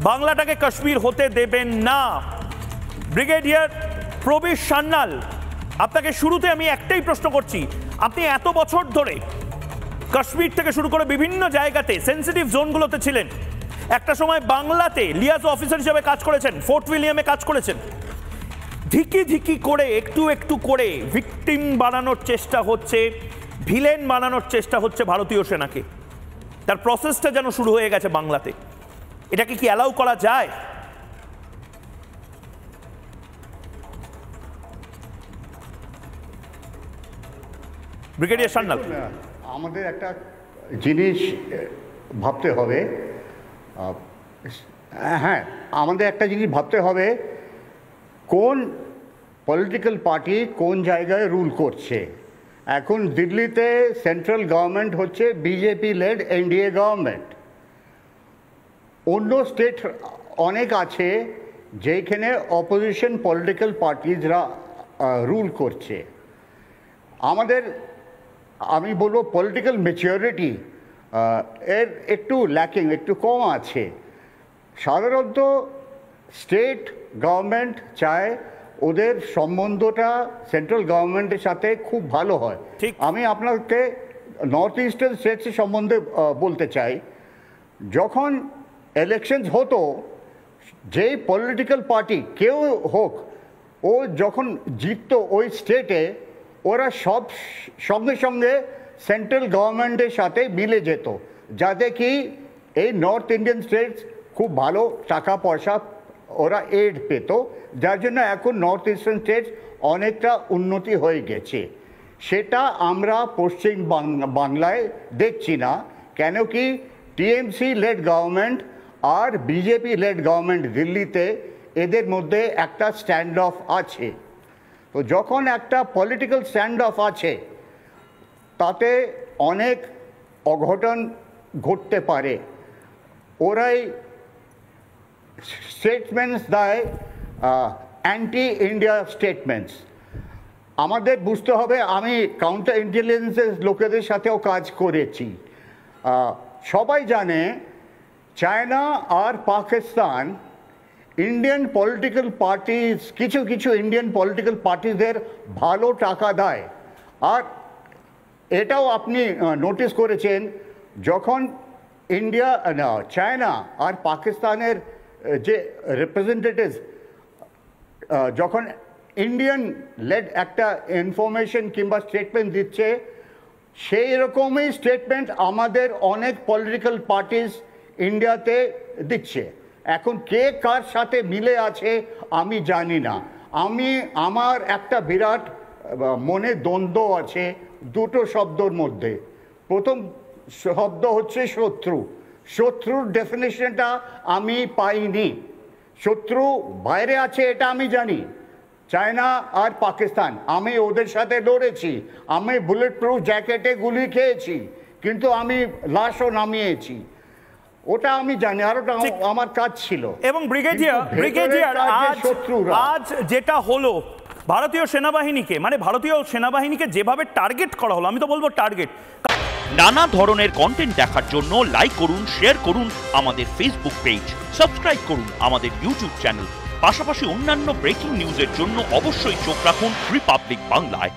বাংলাটাকে কাশ্মীর হতে দেবেন না। ব্রিগেডিয়ার প্রবীর সান্যাল, আপনাকে শুরুতে আমি একটাই প্রশ্ন করছি, আপনি এত বছর ধরে কাশ্মীর থেকে শুরু করে বিভিন্ন জায়গাতে সেন্সিটিভ জোনগুলোতে ছিলেন, একটা সময় বাংলাতে লিয়াজ অফিসার হিসেবে কাজ করেছেন, ফোর্ট উইলিয়ামে কাজ করেছেন। ধিকি ধিকি করে একটু একটু করে ভিকটিম বানানোর চেষ্টা হচ্ছে, ভিলেন বানানোর চেষ্টা হচ্ছে ভারতীয় সেনাকে। তার প্রসেসটা যেন শুরু হয়ে গেছে বাংলাতে। এটাকে কি অ্যালাউ করা যায়? ব্রিগেডিয়ার সান্যাল, আমাদের একটা জিনিস ভাবতে হবে, হ্যাঁ আমাদের একটা জিনিস ভাবতে হবে, কোন পলিটিক্যাল পার্টি কোন জায়গায় রুল করছে। এখন দিল্লিতে সেন্ট্রাল গভর্নমেন্ট হচ্ছে বিজেপি লেড এনডিএ গভর্নমেন্ট। অন্য স্টেট অনেক আছে যেখানে অপোজিশন পলিটিক্যাল পার্টিজরা রুল করছে। আমাদের আমি বলবো পলিটিক্যাল ম্যাচিউরিটি এর একটু ল্যাকিং, একটু কম আছে। সাধারণত স্টেট গভর্নমেন্ট চায় ওদের সম্বন্ধটা সেন্ট্রাল গভর্নমেন্টের সাথে খুব ভালো হয়। আমি আপনাকে নর্থ ইস্টার্ন স্টেটসের সম্বন্ধে বলতে চাই, যখন ইলেকশনস হতো, যেই পলিটিক্যাল পার্টি কেউ হোক, ও যখন জিততো ওই স্টেটে, ওরা সব সঙ্গে সঙ্গে সেন্ট্রাল গভর্নমেন্টের সাথে মিলে যেত, যাতে কি এই নর্থ ইন্ডিয়ান স্টেটস খুব ভালো টাকা পয়সা ওরা এড পেত, যার জন্য এখন নর্থ ইস্টার্ন স্টেটস অনেকটা উন্নতি হয়ে গেছে। সেটা আমরা পশ্চিম বাংলায় দেখছি না, কেন কি টিএমসি লেড গভর্নমেন্ট আর বিজেপি লেড গভর্নমেন্ট দিল্লিতে, এদের মধ্যে একটা স্ট্যান্ড অফ আছে। তো যখন একটা পলিটিক্যাল স্ট্যান্ড অফ আছে, তাতে অনেক অঘটন ঘটতে পারে। ওরাই স্টেটমেন্টস দেয়, অ্যান্টি ইন্ডিয়া স্টেটমেন্টস। আমাদের বুঝতে হবে, আমি কাউন্টার ইন্টেলিজেন্সের লোকেদের সাথেও কাজ করেছি। সবাই জানে চায়না আর পাকিস্তান ইন্ডিয়ান পলিটিক্যাল পার্টিজ, কিছু কিছু ইন্ডিয়ান পলিটিক্যাল পার্টিদের ভালো টাকা দেয়। আর এটাও আপনি নোটিস করেছেন, যখন চায়না আর পাকিস্তানের যে রিপ্রেজেন্টেটিভস যখন ইন্ডিয়ান লেড একটা ইনফরমেশন কিংবা স্টেটমেন্ট দিচ্ছে, সেই রকমই স্টেটমেন্ট আমাদের অনেক পলিটিক্যাল পার্টিস ইন্ডিয়াতে দিচ্ছে। এখন কে কার সাথে মিলে আছে আমি জানি না। আমার একটা বিরাট মনে দ্বন্দ্ব আছে দুটো শব্দর মধ্যে। প্রথম শব্দ হচ্ছে শত্রু। শত্রুর ডেফিনেশনটা আমি পাইনি। শত্রু বাইরে আছে এটা আমি জানি, চায়না আর পাকিস্তান। আমি ওদের সাথে লড়েছি, আমি বুলেট প্রুফ জ্যাকেটে গুলি খেয়েছি, কিন্তু আমি লাশও নামিয়েছি, ওটা আমি জানি, আর ওটা আমার কাজ ছিল। এবং ব্রিগেডিয়ার আজ যেটা হলো, ভারতীয় সেনাবাহিনীকে যেভাবে টার্গেট করা হলো, আমি তো বলবো টার্গেট। নানা ধরনের কন্টেন্ট দেখার জন্য লাইক করুন, শেয়ার করুন আমাদের ফেসবুক পেজ, সাবস্ক্রাইব করুন আমাদের ইউটিউব চ্যানেল। পাশাপাশি অন্যান্য ব্রেকিং নিউজের জন্য অবশ্যই চোখ রাখুন রিপাবলিক বাংলায়।